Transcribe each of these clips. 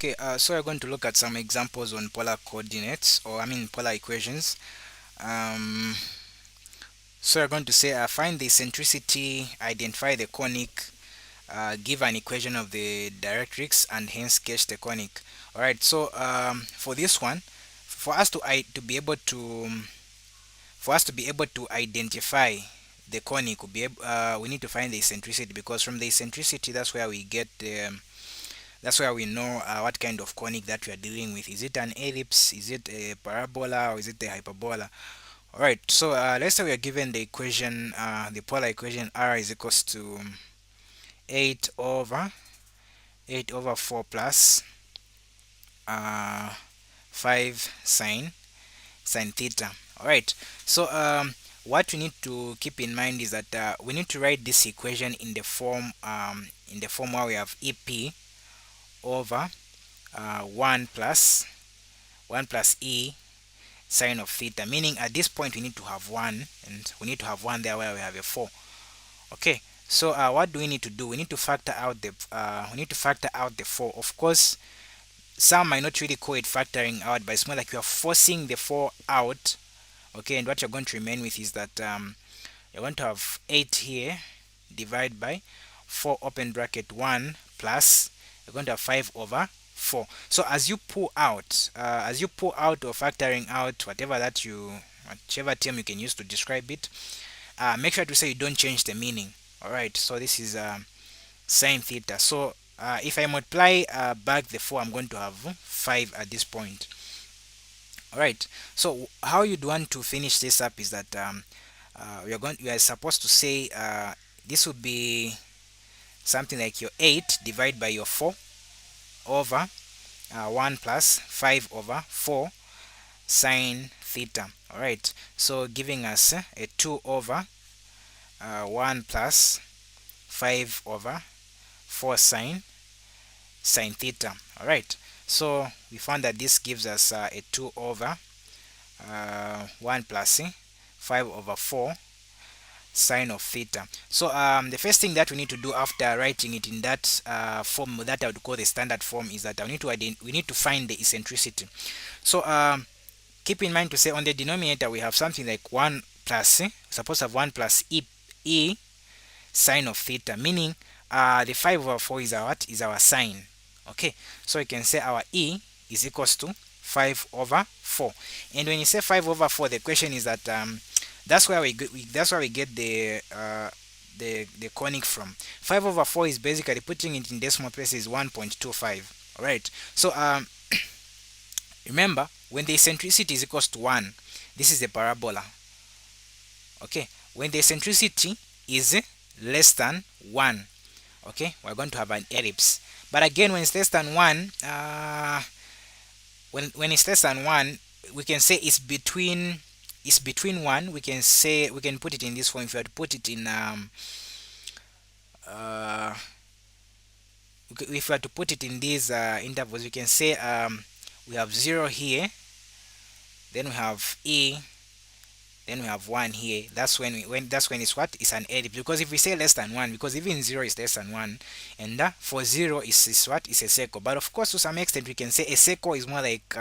Okay, so we're going to look at some examples on polar coordinates, or I mean polar equations. Um, so we're going to say find the eccentricity, identify the conic, give an equation of the directrix, and hence sketch the conic. All right. So for this one, for us to be able to identify the conic, we need to find the eccentricity, because from the eccentricity that's where we get the that's where we know what kind of conic that we are dealing with. Is it an ellipse? Is it a parabola? Or is it a hyperbola? Alright, so let's say we are given the equation, the polar equation r is equals to 8 over 4 plus 5 sine theta. Alright, so what we need to keep in mind is that we need to write this equation in the form where we have EP over 1 plus e sine of theta, meaning at this point we need to have 1, and we need to have 1 there where we have a 4. Okay, so what do we need to do? We need to factor out the 4. Of course, some might not really call it factoring out, but it's more like you are forcing the 4 out. Okay, and what you're going to remain with is that you're going to have 8 here divided by 4 open bracket 1 plus you're going to have 5 over 4. So as you pull out or factoring out, whichever term you can use to describe it, make sure to say you don't change the meaning. Alright, so this is sine theta. So if I multiply back the 4, I'm going to have 5 at this point. Alright, so how you'd want to finish this up is that we are supposed to say this would be something like your 8 divided by your 4 over 1 plus 5 over 4 sine theta. Alright, so giving us a 2 over 1 plus 5 over 4 sine theta. Alright, so we found that this gives us a 2 over 1 plus 5 over 4 sine of theta. So the first thing that we need to do after writing it in that form that I would call the standard form is that we need to find the eccentricity. So keep in mind to say on the denominator we have something like 1 plus suppose have 1 plus e sine of theta, meaning the 5 over 4 is our sine. Okay, so you can say our e is equals to 5 over 4. And when you say 5 over 4, the question is that that's where we get the conic from. 5 over 4 is basically, putting it in decimal place, is 1.25. Alright, so remember, when the eccentricity is equals to 1, this is a parabola. Okay, when the eccentricity is less than 1, okay, we're going to have an ellipse. But again, when it's less than 1, when it's less than 1, we can say it's between 1. We can put it in this form. If you had to put it in if you had to put it in these intervals, we can say we have 0 here, then we have e, then we have 1 here. That's when it's what? It's an ellipse. Because if we say less than 1, because even 0 is less than 1, and for 0 is what? Is a circle. But of course, to some extent, we can say a circle is more like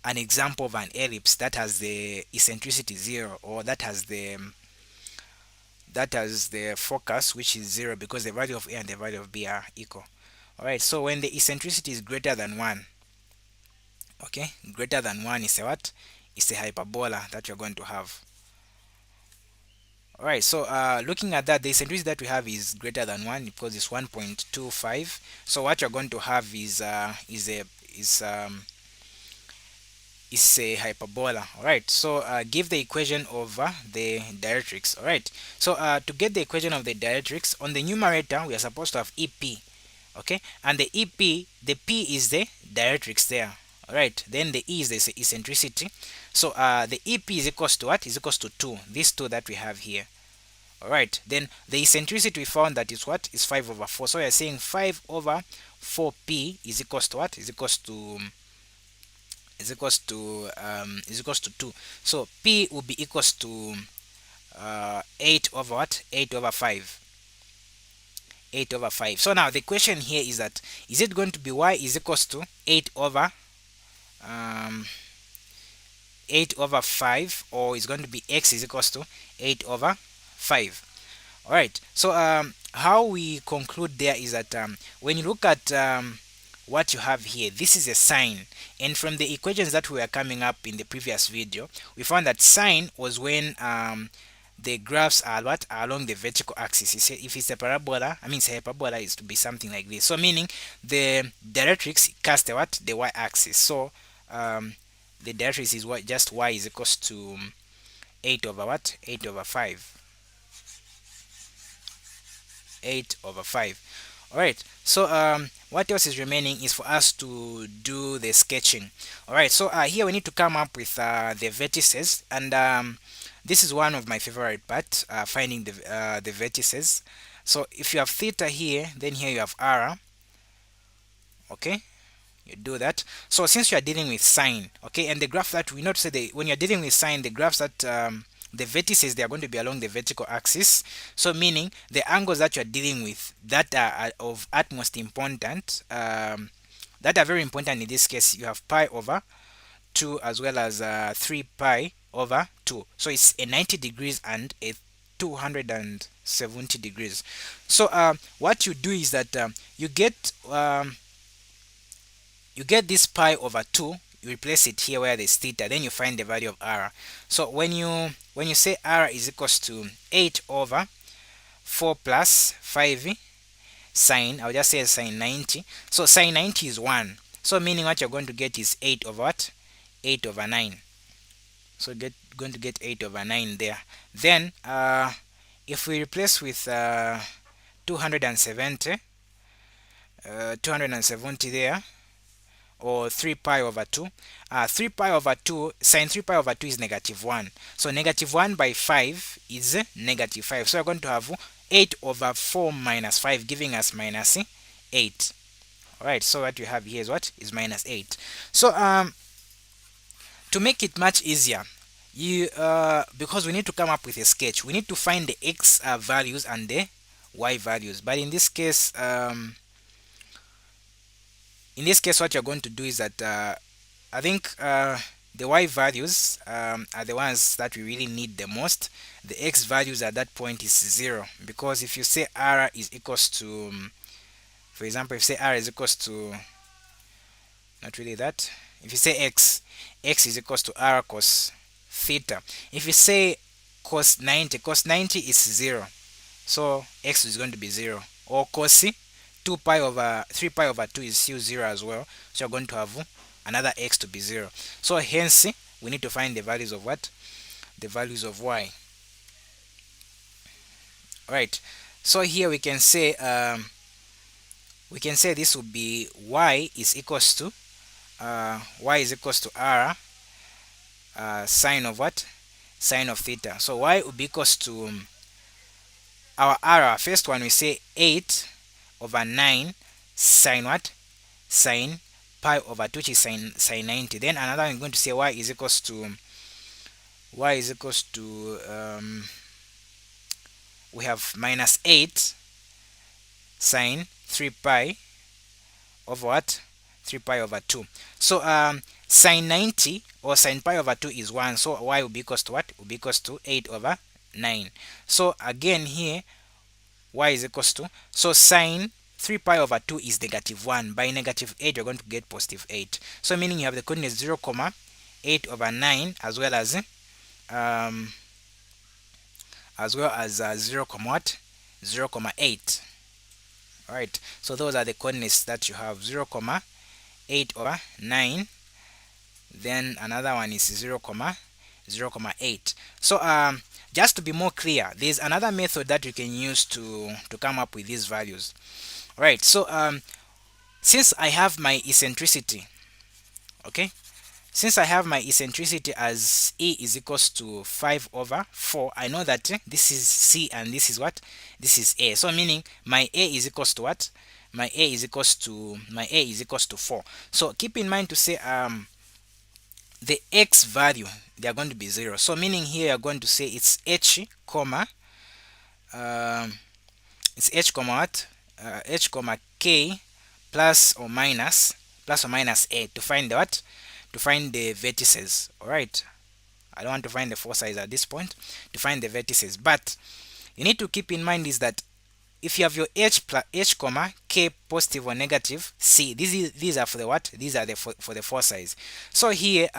an example of an ellipse that has the eccentricity 0, or that has the focus, which is 0, because the value of a and the value of b are equal. Alright, so when the eccentricity is greater than 1, okay, greater than 1 is a what? It's a hyperbola that you're going to have. Alright, so looking at that, the eccentricity that we have is greater than 1 because it's 1.25. So what you're going to have is a hyperbola. Alright, so give the equation of the directrix. Alright, so to get the equation of the directrix, on the numerator we are supposed to have EP. Okay, and the EP, the P is the directrix there. Alright, then the E is the eccentricity. So the EP is equals to what? Is equals to 2. This 2 that we have here. Alright, then the eccentricity we found that is what? Is 5 over 4. So we are saying 5 over 4p is equals to what? Is equals to 2. So p will be equals to 8 over what? 8 over 5. 8 over 5. So now the question here is that, is it going to be y is equals to 8 over um, 8 over 5, or is going to be x is equals to 8 over 5? All right, so how we conclude there is that when you look at what you have here, this is a sine, and from the equations that we were coming up in the previous video, we found that sine was when the graphs are what are along the vertical axis. If it's a parabola, I mean, it's a hyperbola, is to be something like this. So meaning the directrix cast the what the y-axis. So the directrix is what just y is equals to 8 over what 8 over 5. 8 over 5. All right, so what else is remaining is for us to do the sketching. All right, so here we need to come up with the vertices, and this is one of my favorite parts, finding the vertices. So if you have theta here, then here you have r. Okay, you do that. So since you are dealing with sine, okay, and the graph that we notice that when you're dealing with sine, the graphs that the vertices, they are going to be along the vertical axis. So meaning the angles that you are dealing with that are of utmost important, that are very important in this case, you have pi over 2 as well as 3 pi over 2. So it's a 90 degrees and a 270 degrees. So what you do is that you get this pi over 2, you replace it here where there's theta, then you find the value of r. So when you say r is equals to 8 over 4 plus 5 sine, I'll just say sine 90. So sine 90 is 1. So meaning what you're going to get is 8 over what? 8 over 9. So going to get 8 over 9 there. Then if we replace with 270 there, or 3 pi over 2. 3 pi over 2, sine 3 pi over 2 is negative 1. So negative 1 by 5 is negative 5. So we're going to have 8 over 4 minus 5, giving us minus 8. Alright, so what we have here is what? Is minus 8. So to make it much easier, because we need to come up with a sketch, we need to find the x values and the y values. But in this case, what you're going to do is that I think the y values are the ones that we really need the most. The x values at that point is 0, because if you say r is equals to, for example, if you say r is equals to, not really that, if you say x is equals to r cos theta. If you say cos 90 is 0, so x is going to be 0. Or cos 2 pi over 3 pi over 2 is still 0 as well, so you're going to have another x to be 0. So hence we need to find the values of what? The values of y. Alright, so here we can say this would be y is equals to r sine of what? Sine of theta. So y would be equals to our r, first one we say 8 over 9 sine what? Sine pi over 2, which is sine 90. Then another one, I'm going to say y is equals to we have minus 8 sine 3 pi over what? 3 pi over 2. So sine 90 or sine pi over 2 is 1. So y will be equals to what? Will be equals to 8 over 9. So again here, y is equals to, so sine 3 pi over 2 is negative 1. By negative 8, you're going to get positive 8. So meaning you have the coordinates 0, 8 over 9 as well as 0, what? 0, 8. Alright, so those are the coordinates that you have: 0, 8 over 9. Then another one is 0, 8. So just to be more clear, there's another method that you can use to come up with these values. Right, so since I have my eccentricity, okay, since I have my eccentricity as E is equals to 5 over 4, I know that this is C and this is what? This is A. So meaning my A is equals to what? My A is equals to 4. So keep in mind to say the x value, they are going to be 0. So meaning here you're going to say it's h comma what? h comma k plus or minus a to find the what, to find the vertices. All right, I don't want to find the foci at this point, to find the vertices. But you need to keep in mind is that if you have your h comma k positive or negative, c, these are for the what, these are the for the foci. So here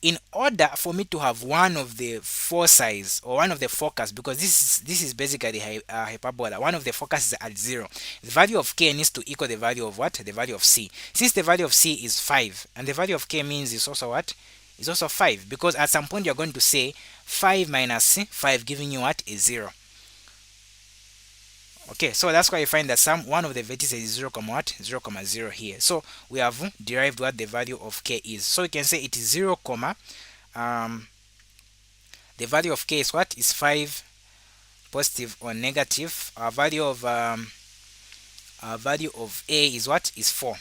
in order for me to have one of the foci or one of the focus, because this is basically hyperbola, one of the focus is at 0, the value of k needs to equal the value of what, the value of c. Since the value of c is 5 and the value of k means is also what, is also 5, because at some point you're going to say 5 minus 5 giving you what, is 0. Okay, so that's why you find that one of the vertices is 0 comma what, 0 comma 0 here. So we have derived what the value of k is. So you can say it is 0 comma the value of k is what, is 5 positive or negative. Our value of a is what, is 4.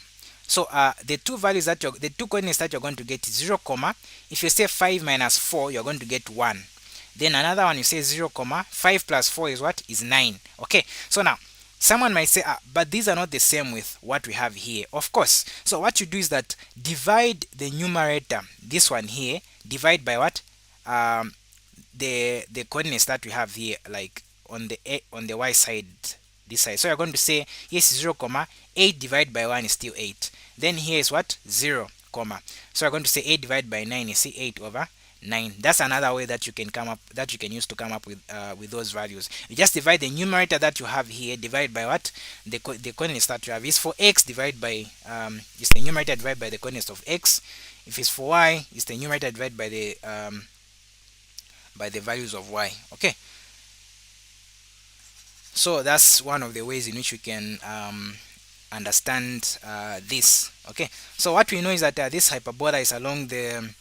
So the two values that the two coordinates that you're going to get is 0 comma, if you say 5 minus 4 you're going to get 1. Then another one you say 0 comma 5 plus 4 is what, is 9. Okay, so now someone might say but these are not the same with what we have here. Of course. So what you do is that divide the numerator, this one here, divide by what, the coordinates that we have here, like on the y side, this side. So you're going to say yes, 0 comma 8 divided by 1 is still 8. Then here is what, 0 comma, so you're going to say 8 divided by 9 is 8 over 9. That's another way that you can come up, that you can use to come up with those values. You just divide the numerator that you have here, divide by what, the coordinates that you have. Is for x, divide by is the numerator divided by the coordinates of x. If it's for y, it's the numerator divided by the values of y. Okay, so that's one of the ways in which we can understand this. Okay, so what we know is that this hyperbola is along the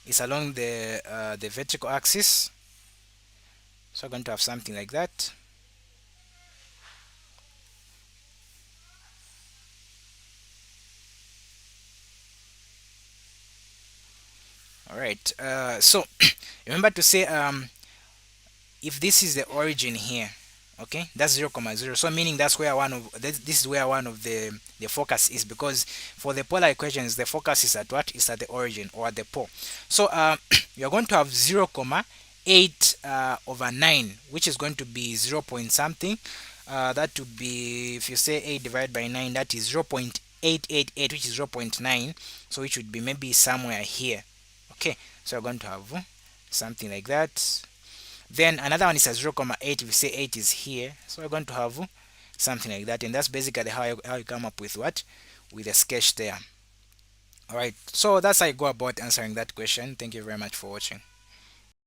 the vertical axis. So I'm going to have something like that. All right, so remember to say if this is the origin here, okay, that's 0 comma 0, so meaning that's where this is where one of the focus is, because for the polar equations the focus is at what, is at the origin or at the pole. So you're going to have 0 comma 8 over 9, which is going to be 0 point something. That would be, if you say 8 divided by 9, that is 0.888, which is 0.9, so it should be maybe somewhere here. Okay, so you're going to have something like that. Then another one is a 0 comma 8. If you say 8 is here, so we're going to have something like that. And that's basically how you come up with what, with a sketch there. All right, so that's how you go about answering that question. Thank you very much for watching.